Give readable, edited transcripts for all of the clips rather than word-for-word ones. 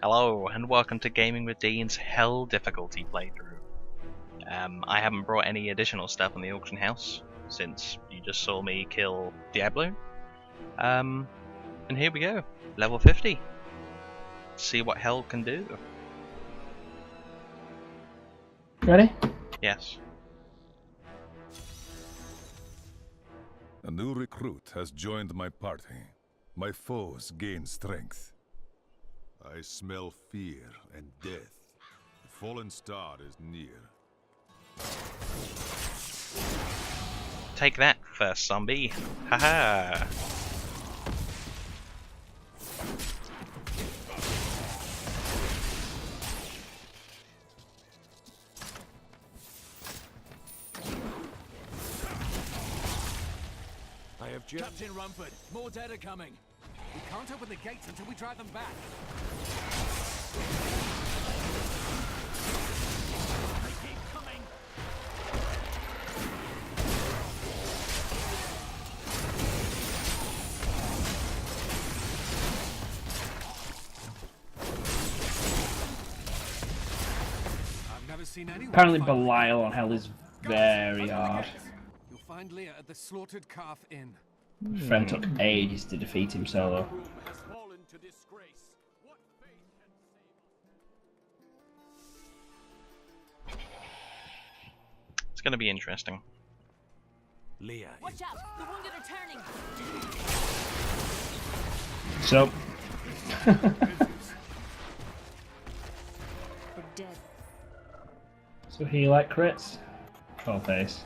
Hello, and welcome to Gaming with Dean's Hell difficulty playthrough. I haven't brought any additional stuff in the auction house, since you just saw me kill Diablo. And here we go, level 50. Let's see what Hell can do. Ready? Yes. A new recruit has joined my party. My foes gain strength. I smell fear and death. The fallen star is near. Take that, first zombie. Haha. I have just... Captain Rumford, more dead are coming. We can't open the gates until we drive them back. They keep coming. I've never seen anyone. Apparently Belial on Hell is very hard. You'll find Leah at the Slaughtered Calf Inn. Friend took ages to defeat him solo. Has fallen to disgrace. What fate can save? It's gonna be interesting. Leah. Watch out! The wounded are turning! So, We're dead. so he like crits? Cold face.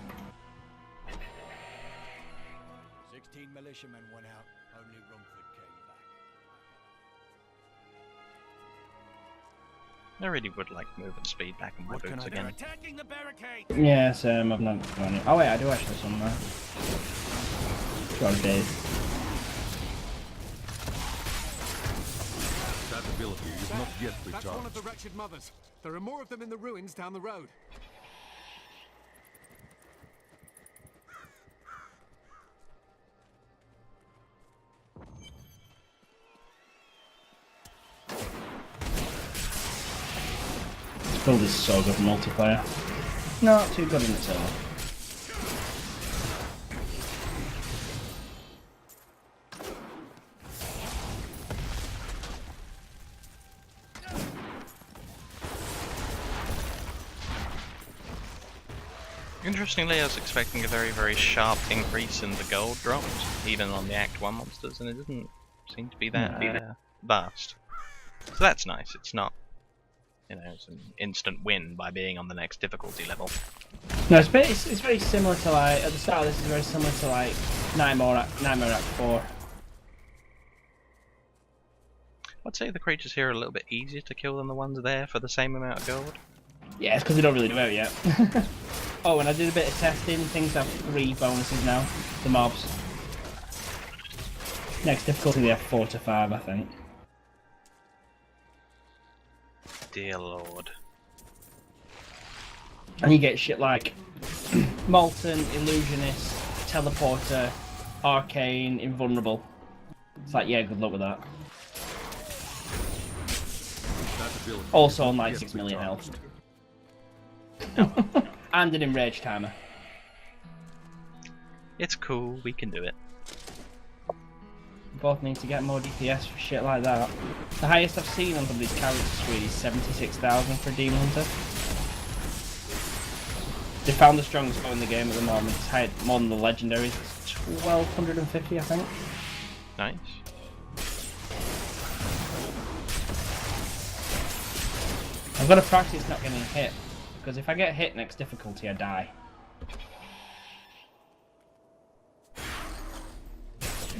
16 militiamen went out. Only Rumford came back. I really would like movement speed back in my boots again. Attacking the barricade. Yes, I've not gone it. Oh wait, I do actually somewhere. Got a days. That ability is not yet That's one of recharged. the wretched mothers. There are more of them in the ruins down the road. This build is so good for multiplayer. Not too good in its own. Interestingly, I was expecting a very sharp increase in the gold dropped, even on the Act 1 monsters, and it doesn't seem to be that vast. So that's nice. It's not, you know, it's an instant win by being on the next difficulty level. No, it's very similar to like, at the start of this is very similar to like Nightmare Act 4. I'd say the creatures here are a little bit easier to kill than the ones there for the same amount of gold. Yeah, it's because they don't really do it yet. Oh, and I did a bit of testing. Things have 3 bonuses now. The mobs. Next difficulty they have 4 to 5, I think. Dear Lord. And you get shit like Molten, Illusionist, Teleporter, Arcane, Invulnerable. It's like, yeah, good luck with that. That ability Also is on not like yet 6 million recharged. health. And an enrage timer. It's cool, we can do it. Both need to get more DPS for shit like that. The highest I've seen on some of these character screens is 76,000 for a Demon Hunter. They found the strongest bow in the game at the moment. It's higher, more than the legendaries. It's 1250, I think. Nice. I've got to practice not getting hit, because if I get hit next difficulty, I die.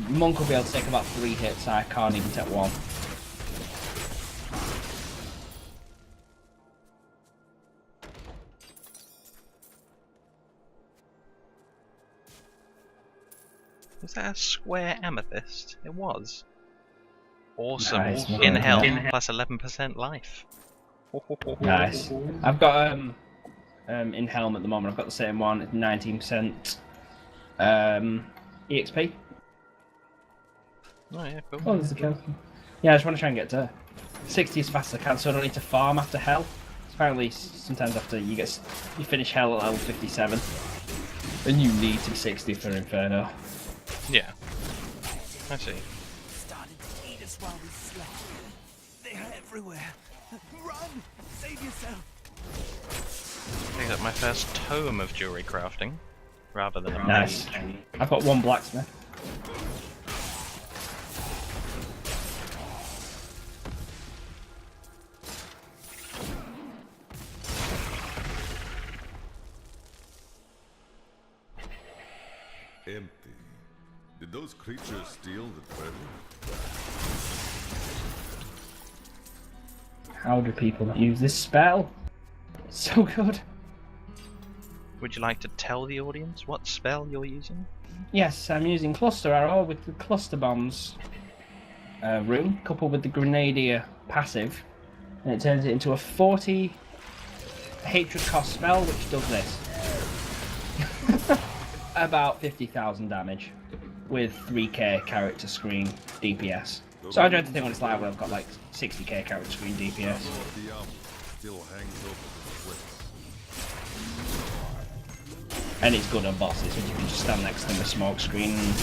Monk will be able to take about 3 hits, I can't even take 1. Was that a square amethyst? It was. Awesome. Nice. In hell, plus 11% life. Nice. I've got in Helm at the moment. I've got the same one. It's 19% EXP. Oh yeah, cool. Oh, there's the kill. Yeah, I just want to try and get to her. 60 as fast as I can, so I don't need to farm after hell. Apparently, sometimes after you finish hell at level 57, and you need to be 60 for Inferno. Yeah. I see. Started to eat us while we slept. They're everywhere. Run! Save yourself! Picked up my first tome of jewelry crafting, rather than a Nice. I've got one blacksmith. Empty. Did those creatures steal the treasure? How do people use this spell? It's so good. Would you like to tell the audience what spell you're using? Yes, I'm using Cluster Arrow with the Cluster Bombs rune, coupled with the Grenadier passive, and it turns it into a 40 Hatred cost spell, which does this. About 50,000 damage, with 3k character screen DPS. So I don't think when it's live when I've got like 60k character screen DPS. Diablo still hangs over the cliffs. And it's good on bosses, which you can just stand next to them with smoke screen and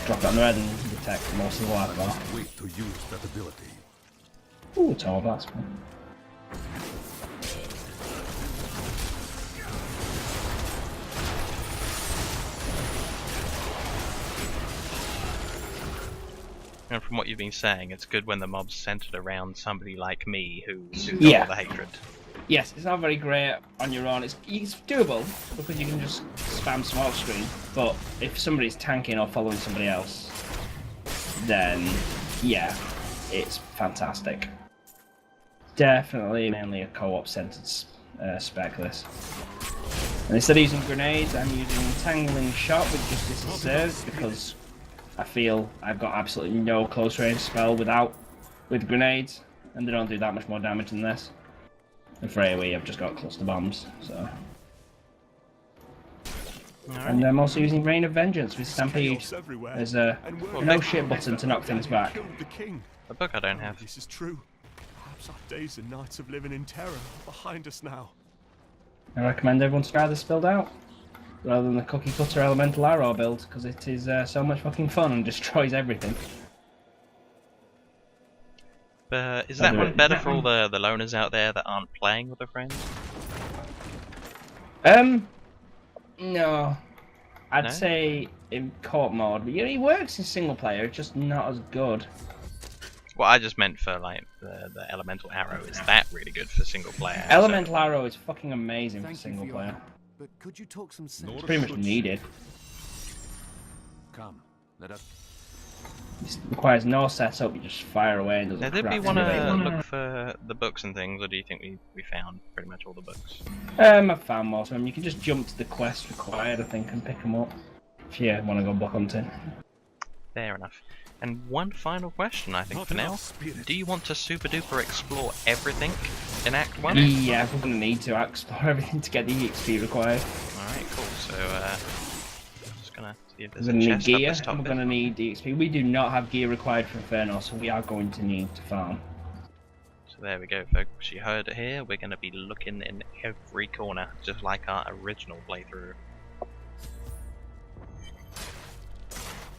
drop it on the head and detect most of the life bar. Wait to use that ability. Ooh, it's all that's fun. And from what you've been saying, it's good when the mob's centered around somebody like me who's got Yeah. all the hatred. Yes, it's not very great on your own. It's doable because you can just spam smoke screen. But if somebody's tanking or following somebody else, then yeah, it's fantastic. Definitely mainly a co-op centered spec this. And instead of using grenades, I'm using Entangling Shot with Justice is Served because I feel I've got absolutely no close range spell with grenades, and they don't do that much more damage than this. And for AoE, I've just got cluster bombs, so. And I'm also using Rain of Vengeance with Stampede. There's a no shit button to knock things back. A book I don't have. This is true. Perhaps our days and nights of living in terror are behind us now. I recommend everyone try this build out, rather than the cookie cutter elemental arrow build, because it is so much fucking fun and destroys everything. Is that one better for all the loners out there that aren't playing with a friend? No. I'd No? say in co-op mode, but it works in single player, it's just not as good. Well, I just meant for like the elemental arrow. Is that really good for single player? Elemental arrow is fucking amazing for Thank you single for your player. help, but could you talk some sense? It's pretty much needed. Come, let us. It requires no setup, you just fire away and doesn't Now, did we craft want to anything. look for the books and things, or do you think we found pretty much all the books? I've found most of them. You can just jump to the quest required, I think, and pick them up. If you want to go book hunting. Fair enough. And one final question, I think, for now. Do you want to super duper explore everything in Act 1? Yeah, we're going to need to explore everything to get the EXP required. Alright, cool. So, just gonna see if We're there's a going to need chest up gear, this top and we're bit. going to need EXP. We do not have gear required for Inferno, so we are going to need to farm. So there we go, folks. You heard it here. We're going to be looking in every corner, just like our original playthrough.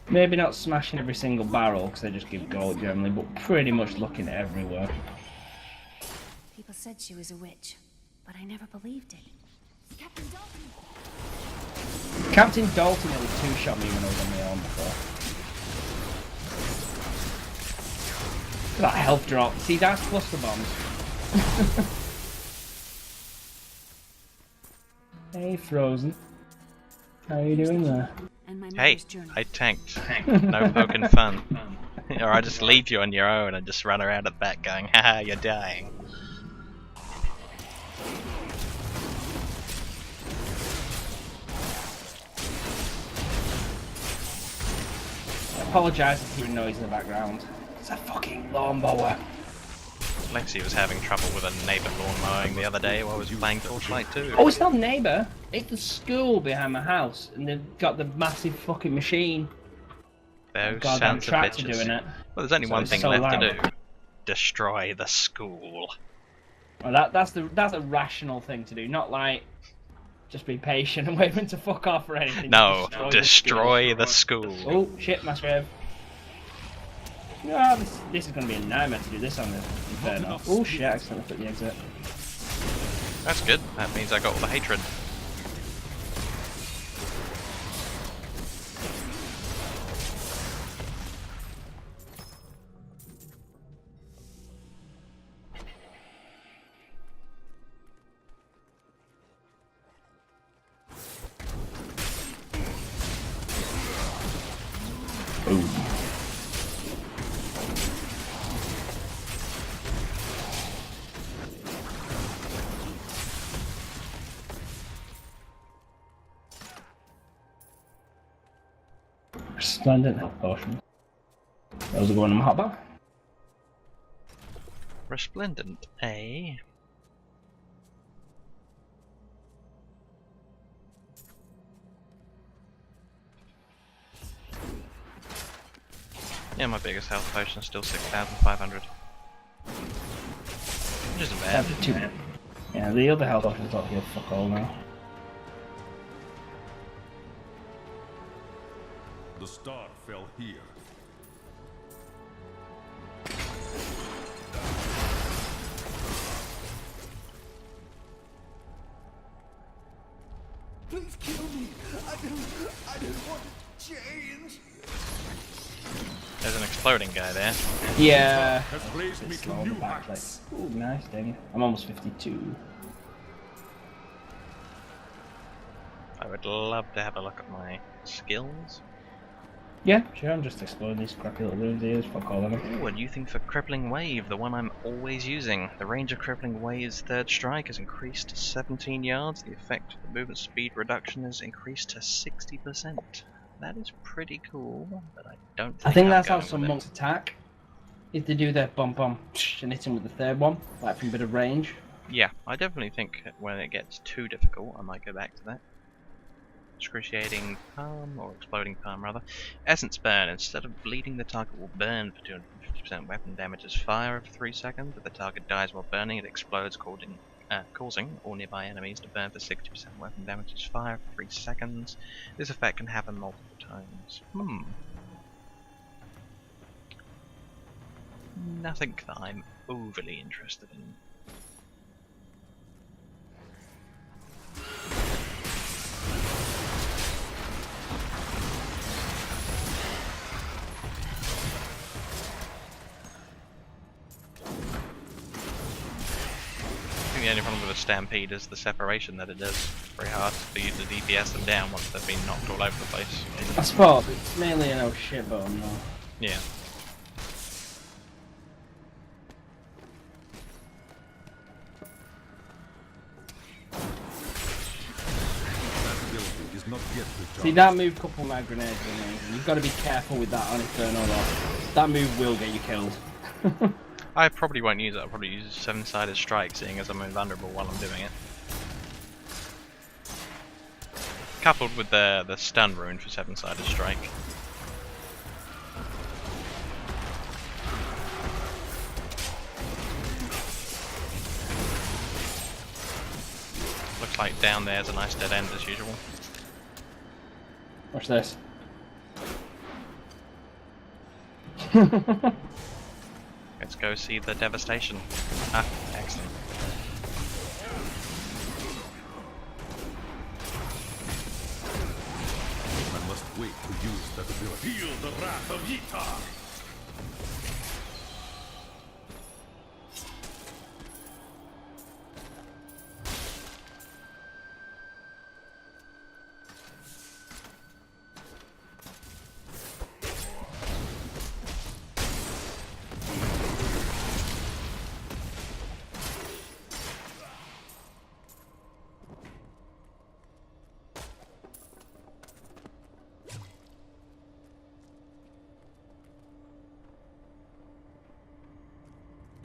Maybe not smashing every single barrel, because they just give gold generally, but pretty much looking everywhere. People said she was a witch, but I never believed it. Captain Dalton! Captain Dalton nearly two-shot me when I was on my own before. Look at that health drop. See, that's cluster bombs. Hey, Frozen. How are you doing there? And my Hey, mother's journal. I tanked. No poking fun. Or I just leave you on your own and just run around at the back going, haha, you're dying. I apologise if you hear noise in the background. It's a fucking lawnmower. Lexi was having trouble with a neighbour lawn mowing the other day while I was playing Torchlight 2. Oh, it's not neighbour. It's the school behind my house, and they've got the massive fucking machine. Those Goddamn sons of tractor bitches. doing it. Well, there's only So one it's thing so left loud. to do. destroy the school. Well, that's a rational thing to do, not like just be patient and wait for him to fuck off or anything. No, Just destroy the school. Oh shit, Musgrave. No, this is going to be a nightmare to do this on the Inferno. Oh shit, I accidentally put the exit. That's good. That means I got all the hatred. Resplendent health potion. Those are going in my hotbar. Resplendent, eh? Yeah, my biggest health potion is still 6,500. Which isn't bad. That's too bad. Yeah, the other health potions up here fuck all now. The star fell here. Please kill me. I don't want to change. There's an exploding guy there. Yeah. Has raised me to new heights. Ooh, nice, dang. I'm almost 52. I would love to have a look at my skills. Yeah, sure, I'm just exploring these crappy little rooms here, fuck all of them. Ooh, a new thing for Crippling Wave, the one I'm always using. The range of Crippling Wave's third strike has increased to 17 yards. The effect of the movement speed reduction is increased to 60%. That is pretty cool, but I don't think I think I'm that's how going some with it. monks attack. If they do their bum bum and hit him with the third one, like from a bit of range. Yeah, I definitely think when it gets too difficult, I might go back to that. Excruciating palm, or exploding palm rather. Essence burn. Instead of bleeding, the target will burn for 250% weapon damage as fire for 3 seconds. If the target dies while burning, it explodes, causing all nearby enemies to burn for 60% weapon damage as fire for 3 seconds. This effect can happen multiple times. Nothing that I'm overly interested in. The only problem with a stampede is the separation that it does. It's very hard for you to DPS them down once they've been knocked all over the place. I suppose it's mainly an old shit bone though. Yeah. That building is not yet recharged. See, that move coupled with my grenades is amazing. You've got to be careful with that on Inferno though. That move will get you killed. I probably won't use it. I'll probably use 7-sided strike, seeing as I'm invulnerable while I'm doing it. Coupled with the stun rune for 7-sided strike. Looks like down there's a nice dead end as usual. Watch this. Let's go see the devastation. Ah, excellent. I must wait to use that ability. Feel the wrath of Yita!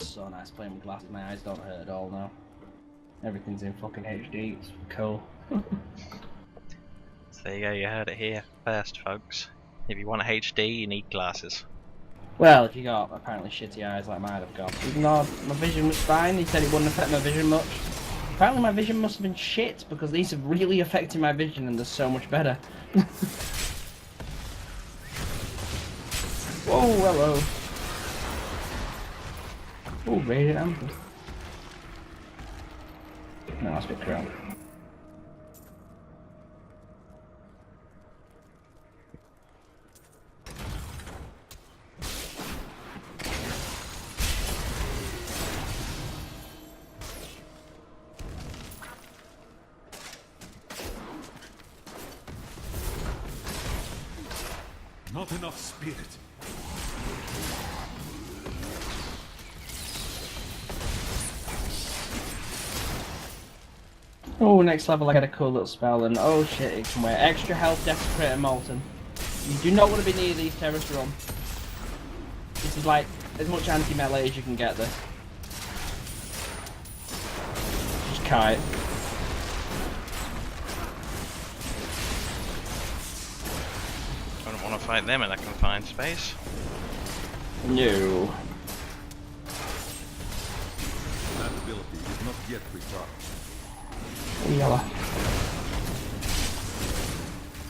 So nice playing with glasses. My eyes don't hurt at all now. Everything's in fucking HD. It's cool. So there you go, you heard it here first, folks. If you want HD, you need glasses. Well, if you got apparently shitty eyes like mine have got. Even though my vision was fine, he said it wouldn't affect my vision much. Apparently my vision must have been shit, because these have really affected my vision and they're so much better. Whoa, hello. Oh, radiant amber. No, that's a bit crap. Not enough spirit. Oh, next level I get a cool little spell, and oh shit, it can wear extra health, desecrate, and molten. You do not want to be near these terrace run. This is like as much anti-melee as you can get this. Just kite. I don't want to fight them in a confined space. No. That ability is not yet recharged. Yellow.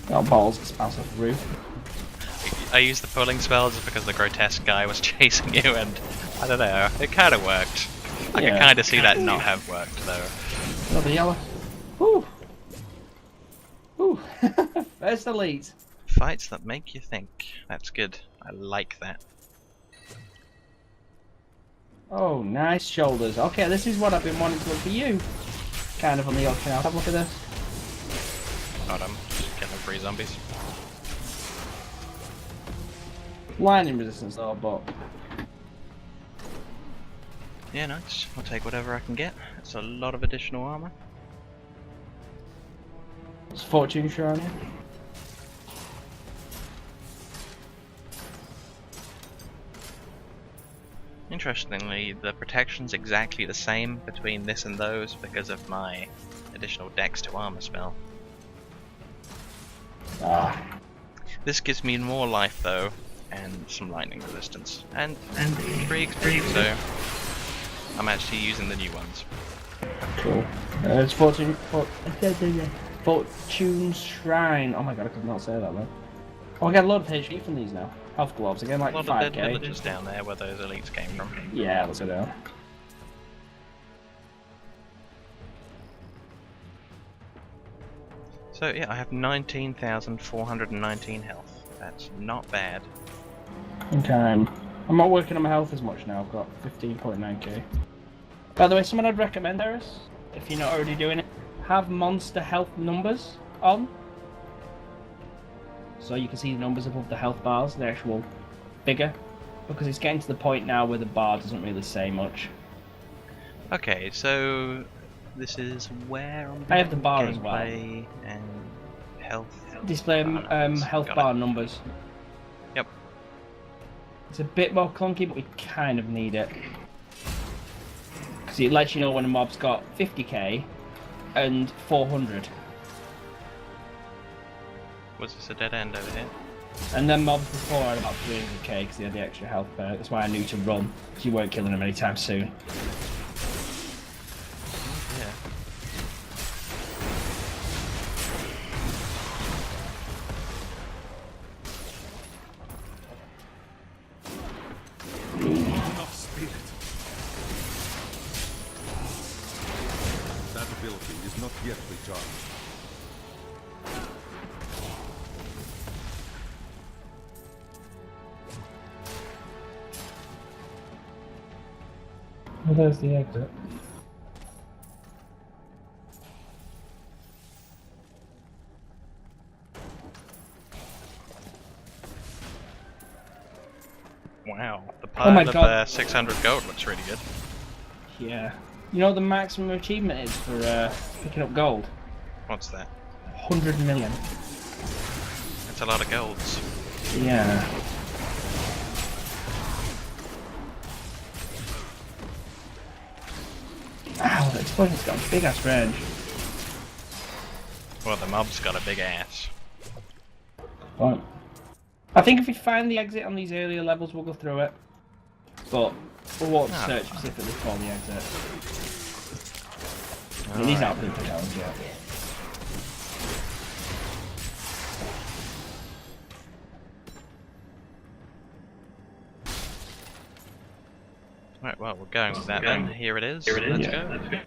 Got balls to bounce off the roof. I used the pulling spell just because the grotesque guy was chasing you, and I don't know, it kind of worked. I can kind of see that not have worked though. Another yellow. Woo! Woo! First elite. Fights that make you think. That's good. I like that. Oh, nice shoulders. Okay, this is what I've been wanting to look for you. Kind of on the auction house. Have a look at this. Got him. Just killing 3 zombies. Lightning resistance though, but Yeah, nice. I'll take whatever I can get. It's a lot of additional armor. it's fortune shrine. Interestingly, the protection's exactly the same between this and those because of my additional dex to armor spell. Ah. This gives me more life though, and some lightning resistance, and 3 XP, so I'm actually using the new ones. Cool. It's fortune shrine. Oh my god, I could not say that though. Oh, I get a lot of HP from these now. Health gloves again, like A lot of 5k. dead villagers down there where those elites came from. Yeah, let's go down. So yeah, I have 19,419 health. That's not bad. Okay, I'm not working on my health as much now. I've got 15.9k. By the way, someone I'd recommend, Eris, if you're not already doing it, have monster health numbers on. So you can see the numbers above the health bars, the actual figure. Because it's getting to the point now where the bar doesn't really say much. Okay, so this is where on I have the bar as well. gameplay and health. Display health Got bar it. numbers. Yep. It's a bit more clunky, but we kind of need it. Because it lets you know when a mob's got 50k and 400. Was this a dead end over here? And then mobs before had about 300k because they had the extra health perk. That's why I knew to run, because you weren't killing them anytime soon. Yeah. Enough spirit. That ability is not yet recharged. Well, there's the exit. Wow. The Oh my pile of God. 600 gold looks really good. Yeah. You know what the maximum achievement is for picking up gold? What's that? 100 million. That's a lot of golds. Yeah. Ow, the explosion's got a big ass range. Well, the mob's got a big ass. What? I think if we find the exit on these earlier levels, we'll go through it. But we won't search specifically for the exit. I mean, these aren't proof of challenge yet. Right, well, we're going with that then. Here it is. Let's go. Let's go.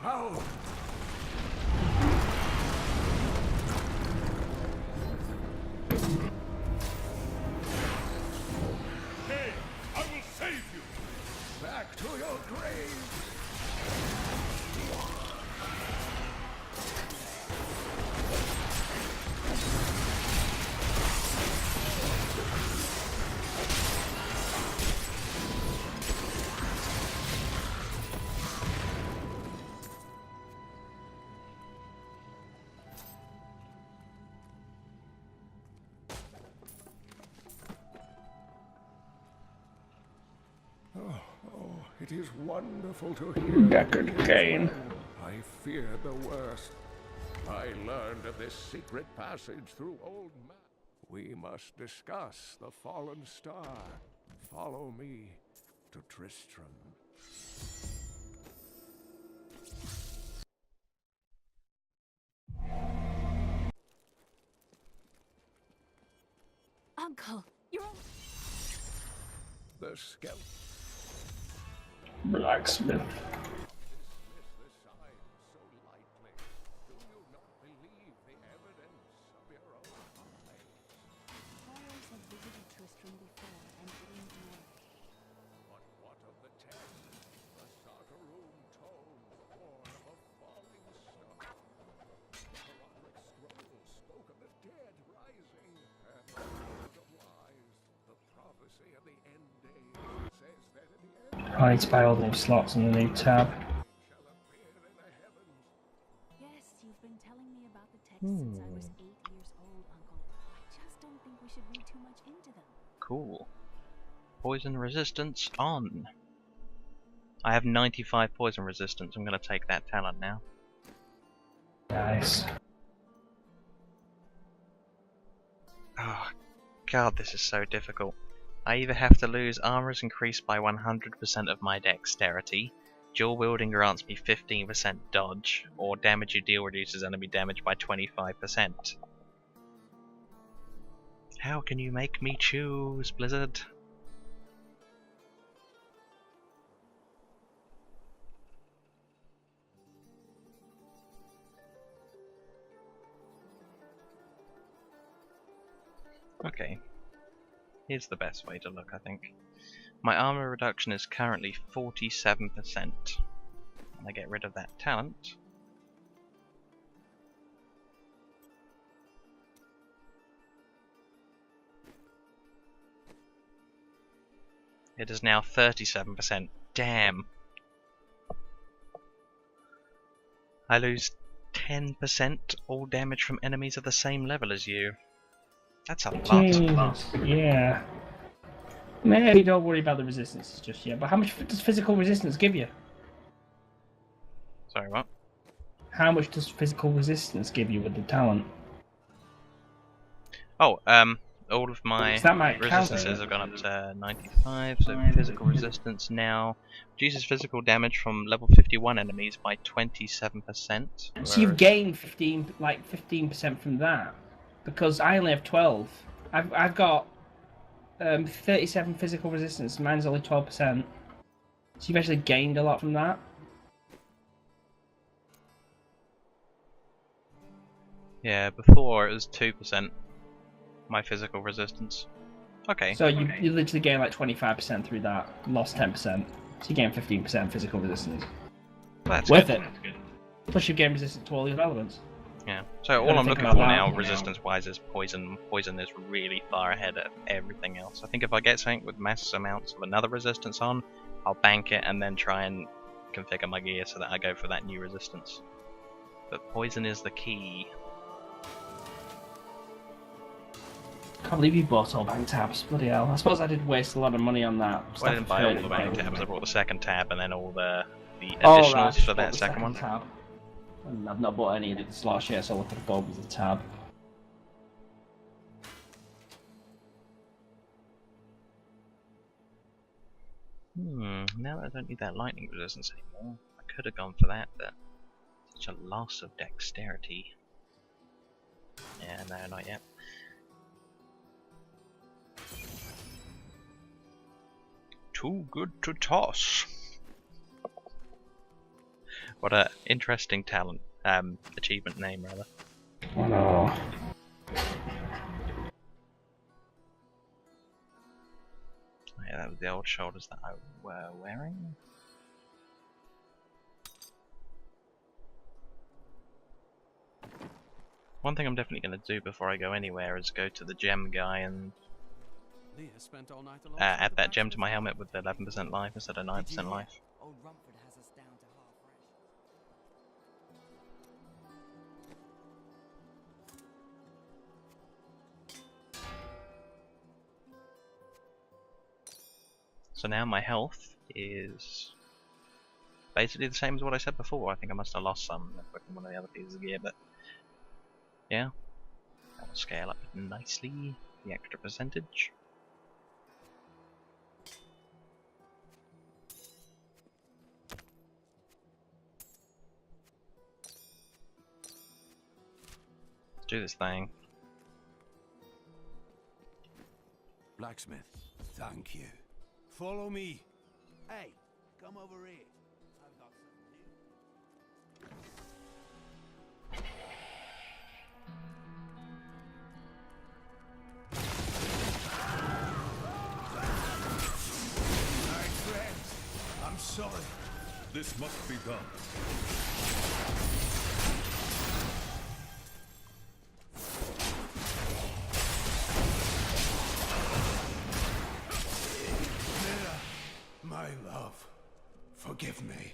How? Hey, I will save you! Back to your grave! Oh, it is wonderful to hear. Deckard Cain. I feared the worst. I learned of this secret passage through old maps. We must discuss the fallen star. Follow me to Tristram. Uncle, you're all... The skeleton. Blacksmith. Dismiss the signs so lightly. Do you not believe the evidence of your own eyes? Trials have visited Tristram before and didn't work. But what of the test? The Sartaroom tones born of a falling star. The Heraldric scroll spoke of the dead rising, and the word of wise, the prophecy of the end days, says that in the end I need to buy all the new slots in the new tab. shall appear in the heavens. Yes, you've been telling me about the texts since I was 8 years old, Uncle. I just don't think we should read too much into them. Cool. Poison resistance on. I have 95 poison resistance. I'm going to take that talent now. Nice. Oh, God, this is so difficult. I either have to lose armor is increased by 100% of my dexterity, dual wielding grants me 15% dodge, or damage you deal reduces enemy damage by 25%. How can you make me choose, Blizzard? Okay. Here's the best way to look, I think. My armor reduction is currently 47%. And I get rid of that talent. It is now 37%. Damn! I lose 10% all damage from enemies of the same level as you. That's a lot. Jesus, yeah. Maybe don't worry about the resistances just yet, but how much does physical resistance give you? Sorry, what? How much does physical resistance give you with the talent? Oh, all of my So that might counter resistances it. have gone up to 95, so physical resistance now reduces physical damage from level 51 enemies by 27%. So you've whereas- gained 15% from that, because I only have 12. I've got 37 physical resistance. Mine's only 12%. So you've actually gained a lot from that. Yeah, before it was 2%. My physical resistance. Okay. So you literally gain like 25% through that. Lost 10%. So you gain 15% physical resistance. That's Worth good. it. Plus you gain resistance to all the elements. Yeah. So all Gotta I'm think looking about for that. now, resistance-wise, is poison. Poison is really far ahead of everything else. I think if I get something with massive amounts of another resistance on, I'll bank it and then try and configure my gear so that I go for that new resistance. But poison is the key. Can't believe you bought all bank tabs. Bloody hell. I suppose I did waste a lot of money on that. Well, I didn't buy all the bank tabs, I brought the second tab and then all the Oh, additionals right, for that the second one. tab. And I've not bought any of the slots yet, so I could have bought with the tab. Now that I don't need that lightning resistance anymore, I could have gone for that, but such a loss of dexterity. Yeah, no, not yet. Too good to toss. What a interesting talent, achievement name rather. Oh no. Yeah, that was the old shoulders that I were wearing. One thing I'm definitely going to do before I go anywhere is go to the gem guy and Leah spent all night alone add that gem to my helmet with the 11% life instead of 9% life. Old Rumford has us down to half So now my health is basically the same as what I said before. I think I must have lost some equipping one of the other pieces of gear, but yeah, that will scale up nicely, the extra percentage. Let's do this thing. Blacksmith, thank you. Follow me. Hey, come over here. I've got something new. My friends, I'm sorry. This must be done. My love, forgive me.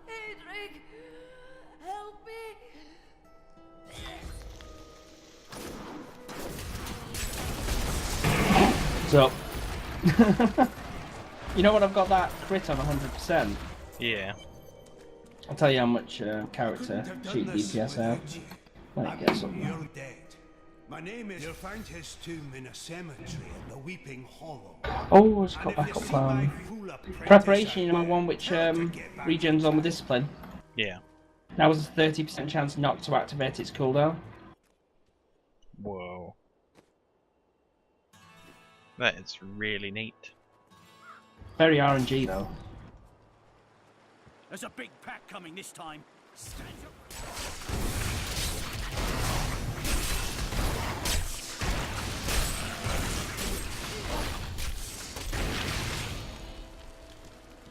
Hedrick, help me. So, you know what? I've got that crit on 100%. Yeah. I'll tell you how much character Couldn't have sheet done this DPS I have. without you. Let me I get mean, something. you're dead. My name is. You'll find his tomb in a cemetery in the Weeping Hollow. Oh, it's got And if you backup see my plan. fool apprentice Preparation, you out know, there, one which tell her to get back regens on the discipline. Yeah. That was a 30% chance not to activate its cooldown. Whoa. That is really neat. Very RNG though. There's a big pack coming this time. Stand up.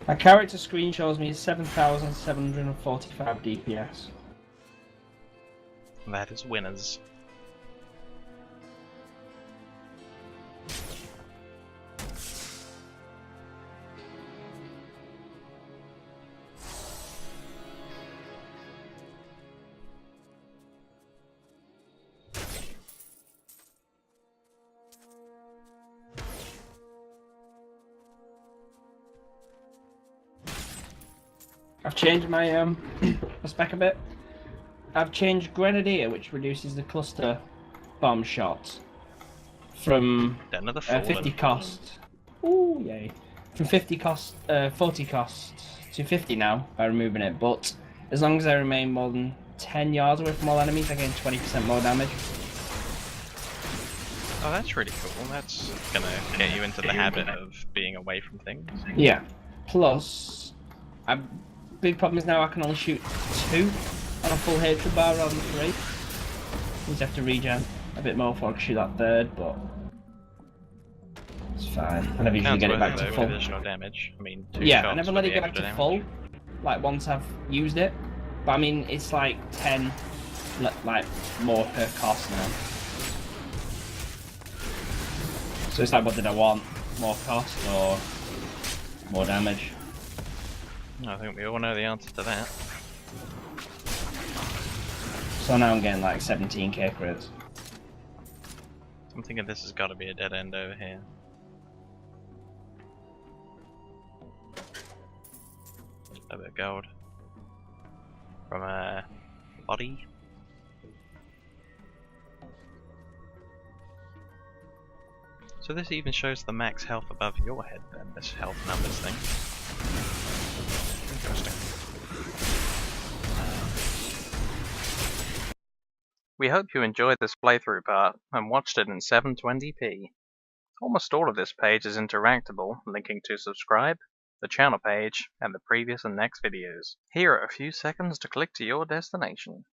My character screen shows me 7,745 DPS. That is winners. I've changed my spec a bit. I've changed Grenadier, which reduces the cluster bomb shots from Another 50 cost. Ooh, yay! From 40 cost to 50 now by removing it. But as long as I remain more than 10 yards away from all enemies, I gain 20% more damage. Oh, that's really cool. That's gonna get you into the habit of being away from things. Yeah. Plus, big problem is now I can only shoot 2 on a full hatred bar rather than 3. Means I have to regen a bit more before I can shoot that third, but it's fine. I never usually Sounds get it back worth to with full. additional damage. I mean, 2 Yeah, shots I never for let it the get back extra to damage. full, like once I've used it. But I mean, it's like 10, like more per cost now. So it's like, what did I want? More cost or more damage? I think we all know the answer to that. So now I'm getting like 17k crits. I'm thinking this has got to be a dead end over here. A bit of gold. From a body. So this even shows the max health above your head then, this health numbers thing. Interesting. We hope you enjoyed this playthrough part and watched it in 720p. Almost all of this page is interactable, linking to subscribe, the channel page, and the previous and next videos. Here are a few seconds to click to your destination.